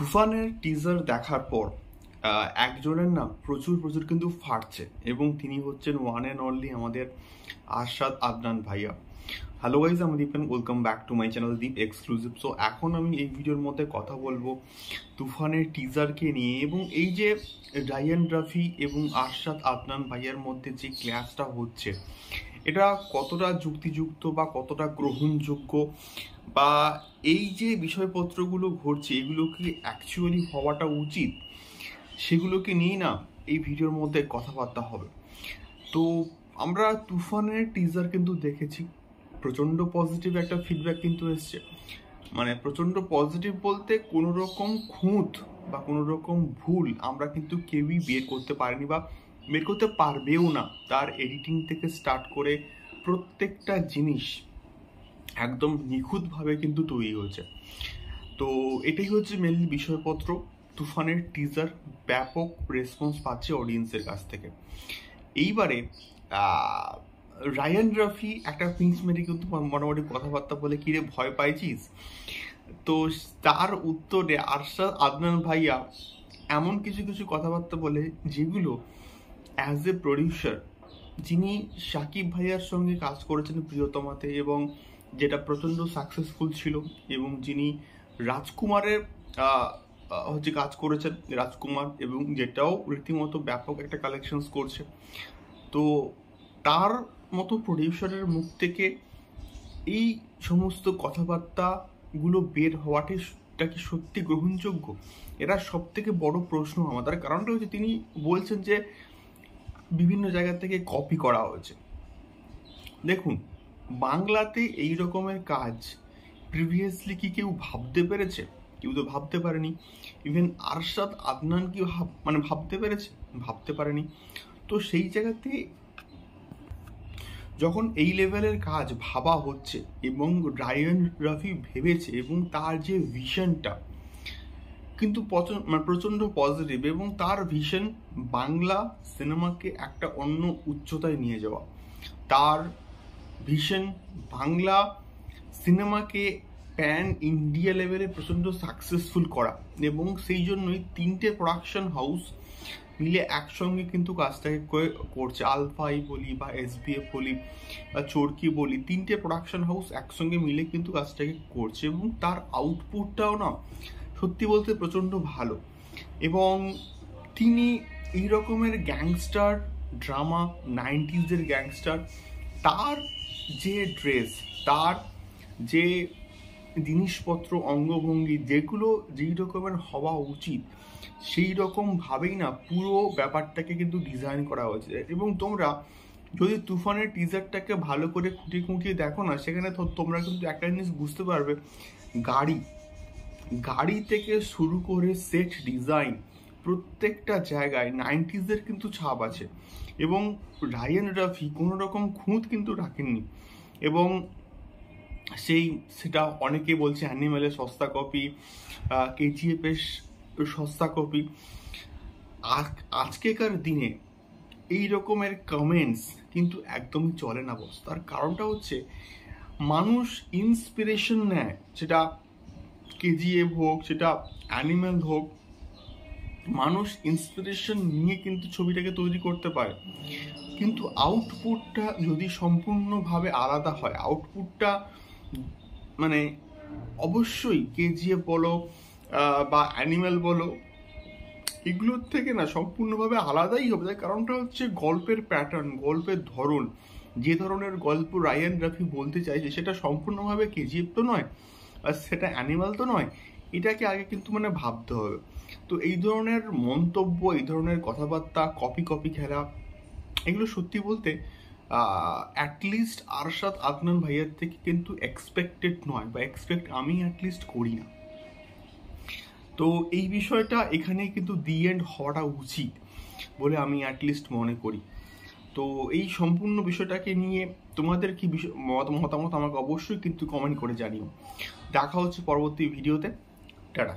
তুফানের টিজার দেখার পর একজনের না প্রচুর কিন্তু ফাটছে, এবং তিনি হচ্ছেন ওয়ান অ্যান্ড অনলি আমাদের আরশাদ আদনান ভাইয়া। হ্যালো গাইজ, আমি Deep and welcome back to my channel Deep exclusive. So এখন আমি এই ভিডিওর মধ্যে কথা বলবো তুফানের টিজারকে নিয়ে, এবং এই যে রায়ান রাফি এবং আরশাদ আদনান ভাইয়ার মধ্যে যে ক্ল্যাশটা হচ্ছে, এটা কতটা যুক্তিযুক্ত বা কতটা গ্রহণযোগ্য, বা এই যে বিষয়পত্রগুলো ঘটছে এগুলো কি অ্যাকচুয়ালি হওয়াটা উচিত, সেগুলোকে নিয়ে না এই ভিডিওর মধ্যে কথাবার্তা হবে। তো আমরা তুফানের টিজার কিন্তু দেখেছি, প্রচণ্ড পজিটিভ একটা ফিডব্যাক কিন্তু এসছে। মানে প্রচণ্ড পজিটিভ বলতে কোনো রকম খুঁত বা কোনো রকম ভুল আমরা কিন্তু কেউই বের করতে পারিনি বা বের করতে পারবেও না। তার এডিটিং থেকে স্টার্ট করে প্রত্যেকটা জিনিস একদম নিখুঁতভাবে কিন্তু তৈরি হয়েছে। তো এটাই হচ্ছে মেনলি বিষয়পত্র। তুফানের টিজার ব্যাপক রেসপন্স পাচ্ছে অডিয়েন্সের কাছ থেকে। এইবারে রায়ান রাফি একটা পিঞ্চ মেরে কিন্তু মোটামুটি কথাবার্তা বলে, কিরে ভয় পাইছিস? তো তার উত্তরে আরশাদ আদনান ভাইয়া এমন কিছু কথাবার্তা বলে, যেগুলো অ্যাজ এ প্রডিউসার, যিনি শাকিব ভাইয়ার সঙ্গে কাজ করেছেন প্রিয়তমাতে, এবং যেটা প্রচণ্ড সাকসেসফুল ছিল, এবং যিনি রাজকুমারের হচ্ছে কাজ করেছেন রাজকুমার, এবং যেটাও রীতিমতো ব্যাপক একটা কালেকশনস করছে। তো তার মতো প্রডিউসারের মুখ থেকে এই সমস্ত কথাবার্তাগুলো বের হওয়াটা কি সত্যি গ্রহণযোগ্য? এটা সব থেকে বড় প্রশ্ন আমাদের। কারণটা হচ্ছে তিনি বলছেন যে বিভিন্ন জায়গা থেকে কপি করা হয়েছে। দেখুন, বাংলাতে এই রকমের কাজ প্রিভিয়াসলি কি কেউ ভাবতে পেরেছে? কেউ তো ভাবতে পারেনি। ইভেন আরশাদ আদনান কি ভাবতে পেরেছে? ভাবতে পারেনি। তো সেই জায়গাতে যখন এই লেভেলের কাজ ভাবা হচ্ছে, এবং রায়ান রাফি ভেবেছে, এবং তার যে ভিশনটা কিন্তু প্রচণ্ড পজিটিভ, এবং তার ভিশন বাংলা সিনেমাকে একটা অন্য উচ্চতায় নিয়ে যাওয়া, তার ভিশন বাংলা সিনেমাকে প্যান ইন্ডিয়া লেভেলে প্রচণ্ড সাকসেসফুল করা। এবং সেই জন্যই তিনটে প্রোডাকশন হাউস মিলে একসঙ্গে কিন্তু কাজটাকে করছে। আলফাই বলি বা SBF বলি বা চরকি বলি, তিনটে প্রোডাকশন হাউস একসঙ্গে মিলে কিন্তু কাজটাকে করছে, এবং তার আউটপুটটাও না সত্যি বলতে প্রচণ্ড ভালো। এবং তিনি এই রকমের গ্যাংস্টার ড্রামা, 90s গ্যাংস্টার, তার যে ড্রেস, তার যে জিনিসপত্র, অঙ্গভঙ্গি, যেগুলো যেই রকমের হওয়া উচিত, সেই রকমভাবেই না পুরো ব্যাপারটাকে কিন্তু ডিজাইন করা হয়েছে। এবং তোমরা যদি তুফানের টিজারটাকে ভালো করে খুঁটিয়ে দেখো না, সেখানে তোমরা কিন্তু একটা জিনিস বুঝতে পারবে, গাড়ি থেকে শুরু করে সেট ডিজাইন, প্রত্যেকটা জায়গায় 90s কিন্তু ছাপ আছে। এবং রায়ান রাফি কোনো রকম খুঁত কিন্তু রাখেননি। এবং সেটা অনেকে বলছে অ্যানিমেলের সস্তা কপি, KGF এর সস্তা কপি। আজকেকার দিনে এই রকমের কমেন্টস কিন্তু একদমই চলে না বস। তার কারণটা হচ্ছে, মানুষ ইন্সপিরেশন নেয়, সেটা KGF হোক, সেটা অ্যানিমেল হোক, মানুষ ইন্সপিরেশন নিয়ে কিন্তু ছবিটাকে তৈরি করতে পারে। কিন্তু আউটপুটটা যদি সম্পূর্ণভাবে আলাদা হয়, আউটপুটটা অবশ্যই KGF বলো বা অ্যানিমেল বলো, এগুলোর থেকে না সম্পূর্ণভাবে আলাদাই হবে। তার কারণটা হচ্ছে গল্পের প্যাটার্ন, গল্পের ধরন, যে ধরনের গল্প রায়ান রাফি বলতে চাইছে, সেটা সম্পূর্ণভাবে KGF তো নয়, আর সেটা অ্যানিমাল তো নয়। এটাকে আগে কিন্তু ভাবতে হবে। তো এই ধরনের মন্তব্য, এই ধরনের কথাবার্তা, কপি খেলা, এগুলো সত্যি বলতে অ্যাটলিস্ট আরশাদ আদনান ভাইয়ার থেকে কিন্তু এক্সপেক্টেড নয়, বা এক্সপেক্ট আমি অ্যাটলিস্ট করি না। তো এই বিষয়টা এখানেই কিন্তু দি এন্ড হওয়াটা উচিত বলে আমি অ্যাটলিস্ট মনে করি। তো এই সম্পূর্ণ বিষয়টাকে নিয়ে তোমাদের কি মতামত আমাকে অবশ্যই কিন্তু কমেন্ট করে জানিও। দেখা হচ্ছে পরবর্তী ভিডিওতে। টাটা।